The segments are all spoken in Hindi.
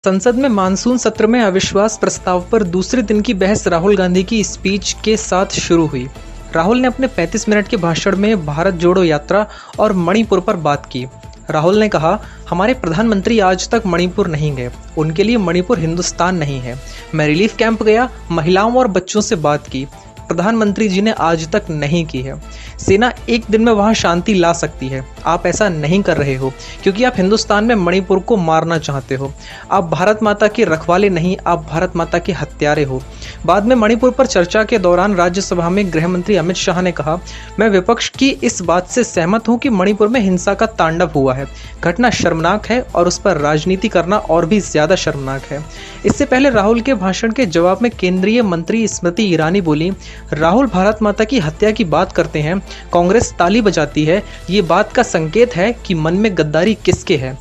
संसद में मानसून सत्र में अविश्वास प्रस्ताव पर दूसरे दिन की बहस राहुल गांधी की स्पीच के साथ शुरू हुई। राहुल ने अपने 35 मिनट के भाषण में भारत जोड़ो यात्रा और मणिपुर पर बात की। राहुल ने कहा, हमारे प्रधानमंत्री आज तक मणिपुर नहीं गए, उनके लिए मणिपुर हिंदुस्तान नहीं है। मैं रिलीफ कैंप गया, महिलाओं और बच्चों से बात की, प्रधानमंत्री जी ने आज तक नहीं की है। सेना एक दिन में वहां शांति ला सकती है, आप ऐसा नहीं कर रहे हो क्योंकि आप हिंदुस्तान में मणिपुर को मारना चाहते हो। आप भारत माता के रखवाले नहीं, आप भारत माता के हत्यारे हो। बाद में मणिपुर पर चर्चा के दौरान राज्यसभा में गृह मंत्री अमित शाह ने कहा, मैं विपक्ष की इस बात से सहमत हूं कि मणिपुर में हिंसा का तांडव हुआ है। घटना शर्मनाक है और उस पर राजनीति करना और भी ज्यादा शर्मनाक है। इससे पहले राहुल के भाषण के जवाब में केंद्रीय मंत्री स्मृति ईरानी बोली, राहुल भारत माता की हत्या की बात करते हैं, कांग्रेस ताली बजाती है, ये बात का संकेत है कि मन में गद्दारी किसके है।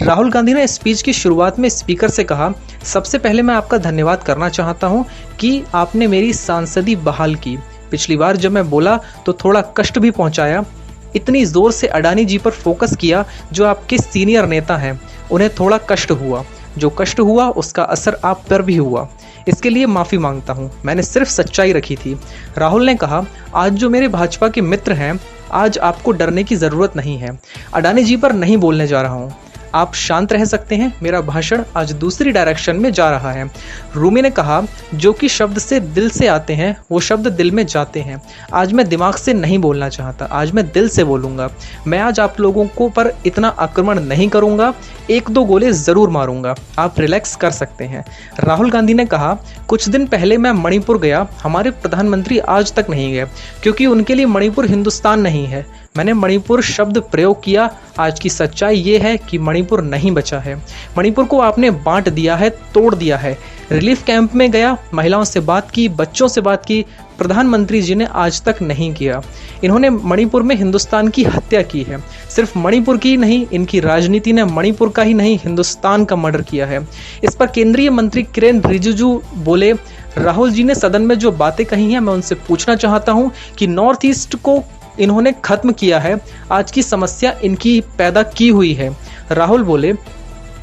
राहुल गांधी ने स्पीच की शुरुआत में स्पीकर से कहा, सबसे पहले मैं आपका धन्यवाद करना चाहता हूं कि आपने मेरी सांसदी बहाल की। पिछली बार जब मैं बोला तो थोड़ा कष्ट भी पहुंचाया, इतनी जोर से अडानी जी पर फोकस किया जो आपके सीनियर नेता हैं, उन्हें थोड़ा कष्ट हुआ। जो कष्ट हुआ उसका असर आप पर भी हुआ, इसके लिए माफ़ी मांगता हूं, मैंने सिर्फ सच्चाई रखी थी। राहुल ने कहा, आज जो मेरे भाजपा के मित्र हैं, आज आपको डरने की ज़रूरत नहीं है। अडानी जी पर नहीं बोलने जा रहा हूं, आप शांत रह सकते हैं। मेरा भाषण आज दूसरी डायरेक्शन में जा रहा है। रूमी ने कहा, जो कि शब्द से दिल से आते हैं वो शब्द दिल में जाते हैं। आज मैं दिमाग से नहीं बोलना चाहता, आज मैं दिल से बोलूँगा। मैं आज आप लोगों को पर इतना आक्रमण नहीं करूँगा, एक दो गोले ज़रूर मारूंगा, आप रिलैक्स कर सकते हैं। राहुल गांधी ने कहा, कुछ दिन पहले मैं मणिपुर गया, हमारे प्रधानमंत्री आज तक नहीं गए क्योंकि उनके लिए मणिपुर हिंदुस्तान नहीं है। मैंने मणिपुर शब्द प्रयोग किया। आज की सच्चाई ये है कि मणिपुर नहीं बचा है। मणिपुर को आपने बांट दिया है, तोड़ दिया है। रिलीफ कैंप में गया, महिलाओं से बात की, बच्चों से बात की, प्रधानमंत्री जी ने आज तक नहीं किया। इन्होंने मणिपुर में हिंदुस्तान की हत्या की है। सिर्फ मणिपुर की नहीं, इनकी राजनीति ने मणिपुर का ही नहीं हिंदुस्तान का मर्डर किया है। इस पर केंद्रीय मंत्री किरेन रिजिजू बोले, राहुल जी ने सदन में जो बातें कही हैं, मैं उनसे पूछना चाहता हूं कि नॉर्थ ईस्ट को इन्होंने खत्म किया है, आज की समस्या इनकी पैदा की हुई है। राहुल बोले,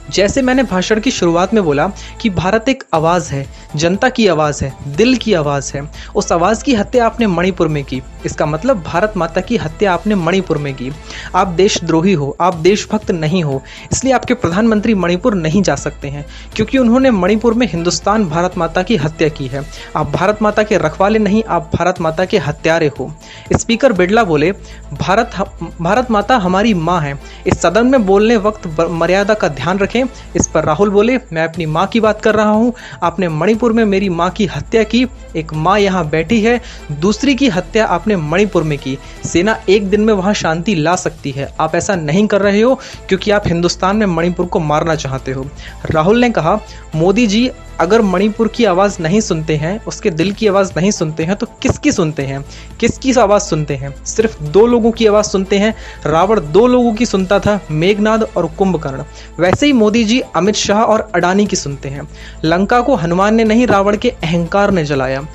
जैसे मैंने भाषण की शुरुआत में बोला कि भारत एक आवाज़ है, जनता की आवाज़ है, दिल की आवाज़ है। उस आवाज़ की हत्या आपने मणिपुर में की, इसका मतलब भारत माता की हत्या आपने मणिपुर में की। आप देशद्रोही हो, आप देशभक्त नहीं हो, इसलिए आपके प्रधानमंत्री मणिपुर नहीं जा सकते हैं क्योंकि उन्होंने मणिपुर में हिंदुस्तान भारत माता की हत्या की है। आप भारत माता के रखवाले नहीं, आप भारत माता के हत्यारे हो। स्पीकर बिड़ला बोले, भारत माता हमारी माँ है। इस सदन में बोलने वक्त मर्यादा का ध्यान रखें। इस पर राहुल बोले, मैं अपनी माँ की बात कर रहा हूँ, आपने मणिपुर में मेरी माँ की हत्या की। एक माँ यहाँ बैठी है, दूसरी की हत्या आपने मणिपुर में की। सेना एक दिन में वहाँ शांति ला सकती है, आप ऐसा नहीं कर रहे हो क्योंकि आप हिंदुस्तान में मणिपुर को मारना चाहते हो। राहुल ने कहा, मोदी जी अगर मणिपुर की आवाज़ नहीं सुनते हैं, उसके दिल की आवाज़ नहीं सुनते हैं तो किसकी सुनते हैं? किसकी आवाज़ सुनते हैं? सिर्फ दो लोगों की आवाज़ सुनते हैं। रावण दो लोगों की सुनता था, मेघनाद और कुंभकर्ण। वैसे ही मोदी जी अमित शाह और अडानी की सुनते हैं। लंका को हनुमान ने नहीं, रावण के अहंकार ने जलाया।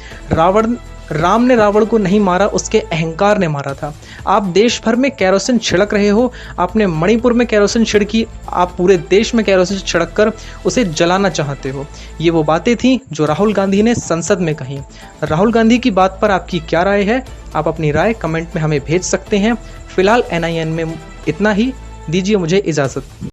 राम ने रावण को नहीं मारा, उसके अहंकार ने मारा था। आप देश भर में कैरोसिन छिड़क रहे हो, आपने मणिपुर में कैरोसिन छिड़की, आप पूरे देश में कैरोसिन छिड़क कर उसे जलाना चाहते हो। ये वो बातें थीं जो राहुल गांधी ने संसद में कही। राहुल गांधी की बात पर आपकी क्या राय है? आप अपनी राय कमेंट में हमें भेज सकते हैं। फिलहाल NIN में इतना ही, दीजिए मुझे इजाज़त।